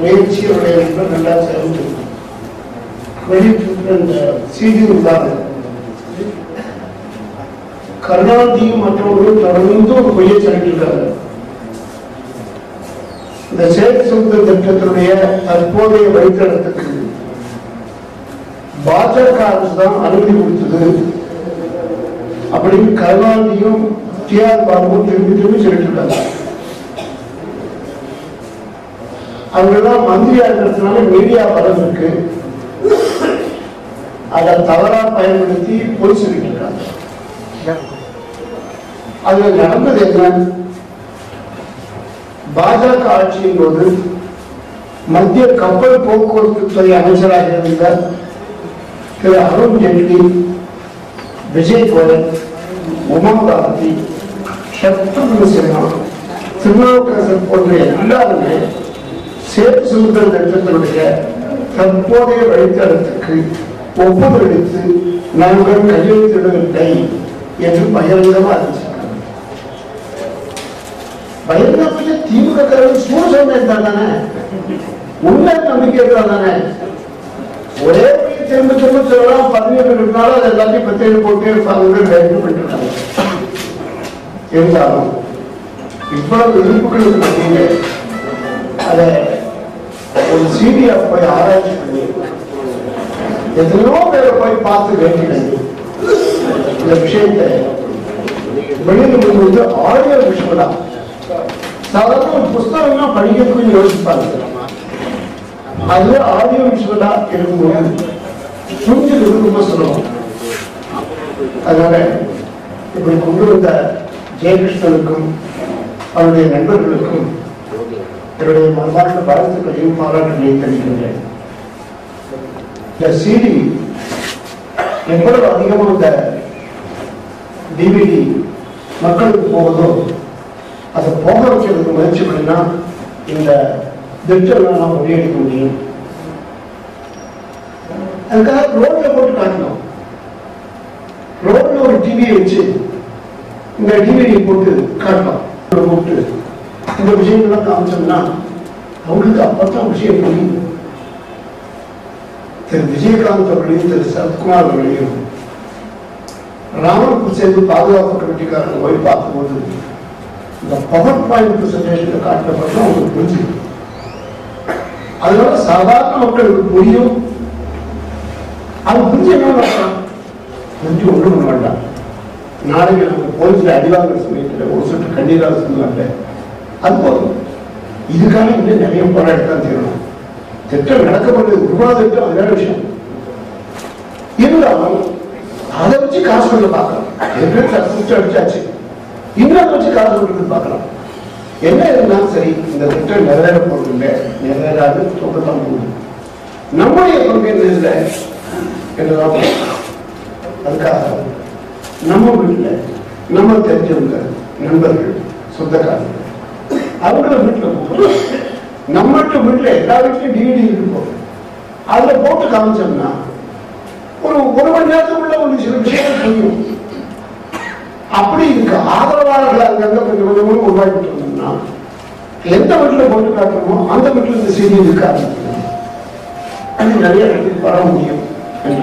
முயற்சியுடைய நல்லா சேர்ந்து வெளியிட்டிருக்கிற இந்த செய்தி கருணாநிதியும் மற்றவர்களும் தொடர்ந்து ஒரு பொய்யை சொல்லியிருக்காங்க. இந்த செயல் சுதந்திர திட்டத்தினுடைய தற்போதைய வழித்தடத்துக்கு பாஜக அரசு தான் அனுமதி கொடுத்தது அப்படின்னு கருணாநிதியும் டிஆர் பாபுவும் திரும்பி சொல்லிட்டு இருக்காங்க. அவங்கெல்லாம் மந்திரியா இருக்கிறதுனால மீடியா பலம் இருக்கு, அதை தவறா பயன்படுத்தி பொய் சொல்லிட்டு இருக்காங்க. அதுல நடந்தது என்ன? பாஜக ஆட்சியின் போது மத்திய கப்பல் போக்குவரத்து துறை அமைச்சராக இருந்த திரு அருண் ஜேட்லி, விஜய் கோயல், உமா பாரதி, சத்ருக்ன சின்ஹா, திருநாவுக்கரசர் போன்ற எல்லாருமே சேது சுந்தர திட்டத்தினுடைய தற்போதைய வழித்தடத்துக்கு ஒப்புதல் அளித்து நாங்கள் கையெழுத்திடவில்லை என்று பகிரங்கமாக அறிவிச்சிருக்காங்க. பகிரங்கப்பட்ட திமுக சூழ்நிலை தானே, உண்மை நம்பிக்கை இருந்தால் தானே. ஒரே திரும்ப திரும்ப சொல்லலாம், 17 இருந்தாலும் அது எல்லாத்தையும் 17 போட்டே இருப்பாங்க. இருந்தாலும் இவ்வளவு எதிர்ப்புகளுக்கு மத்தியிலே அதை ஒரு சிபிஐ போய் ஆராய்ச்சி பண்ணி எத்தனையோ பேரை போய் பார்த்து வேண்டினது இந்த விஷயத்தை வெளியிடும்போது ஆடியோ விஷயம் தான். சாதாரண ஒரு புஸ்தகம்னா படிக்கிறதுக்கு யோசிப்பாங்க, அது ஆடியோ விஷயம் இருக்கும்போது புரிஞ்சது ரொம்ப சொல்லணும். அதனால இப்படி கொண்டு வந்த ஜெயகிருஷ்ணனுக்கும் அவருடைய நண்பர்களுக்கும் என்னுடைய மனமார்ந்த வாழ்த்துக்களையும் பாராட்டுகளையும் தெரிவிக்கின்றேன். இந்த சிடி எவ்வளவு அதிகமாக இந்த டிவிடி மக்களுக்கு போகுதோ அதை போக வைக்கிறதுக்கு முயற்சி பண்ணினா இந்த திட்டம் நாம் முறியடிக்க முடியும். அதுக்காக ரோட்ல போட்டு காட்டணும். ரோட்ல ஒரு டிவியை வச்சு இந்த டிவிடி போட்டு காட்டலாம். போட்டு இந்த விஷயங்கள்லாம் காமிச்சோம்னா அவங்களுக்கு அப்பதான் விஷயம் புரியும். திரு விஜயகாந்த் அவர்களையும் திரு சரத்குமார் அவர்களையும் ராமனுக்கு சேர்ந்து பாதுகாப்பு கமிட்டிக்காரங்க போய் பார்க்கும்போது இந்த பவர் பாயிண்ட் பிரசன்டேஷன்ல காட்டப்பட்டு அவங்களுக்கு புரிஞ்சுக்கும். அதனால சாதாரண மக்களுக்கு புரியும். அது புரிஞ்சு என்ன பண்ணலாம், புரிஞ்சு ஒன்றும் பண்ண வேண்டாம். நாளைக்கு நம்ம போலீஸ்ல அடிவாங்கிற சமயத்தில் ஒரு சுற்று கண்ணீராக சொல்லுவாங்க, அது போதும். இதுக்காக இன்னும் நிறைய போராட்டம் தீரணும். திட்டம் நடக்கப்படுறது உருவாத திட்டம், அது வேற விஷயம். இருந்தாலும் அதை வச்சு காசு பண்ண பார்க்கலாம். அடிச்சாச்சு, இன்னும் அதை வச்சு காசு கொடுத்து பார்க்கலாம். என்ன இருந்தாலும் சரி, இந்த திட்டம் நிறைவேற போறது இல்லை, நிறைவேறாது, தோக்கத்தான் போகுது. நம்முடைய கொள்கை இல்லை என்றுதான். அதுக்காக நம்ம வீட்டில் நம்ம தெரிஞ்சவங்க, நண்பர்கள், சொந்தக்காரர்கள், அவங்கள வீட்டில் நம்மகிட்ட வீட்டில் எல்லா வீட்லையும் டிவிடி இருக்கும். அதுல போட்டு காமிச்சோம்னா ஒரு மணி நேரத்துக்குள்ள ஒரு சில விஷயங்கள் புரியும். அப்படி இருக்கு ஆதரவாளர்கள் அங்கங்க கொஞ்சம் கொஞ்சம் உருவாக்கிட்டு இருந்தோம்னா எந்த வீட்டில் போட்டு காட்டுறோமோ அந்த வீட்டில் இந்த செய்தி இருக்காது. அது நிறைய இடத்துக்கு வர முடியும் என்று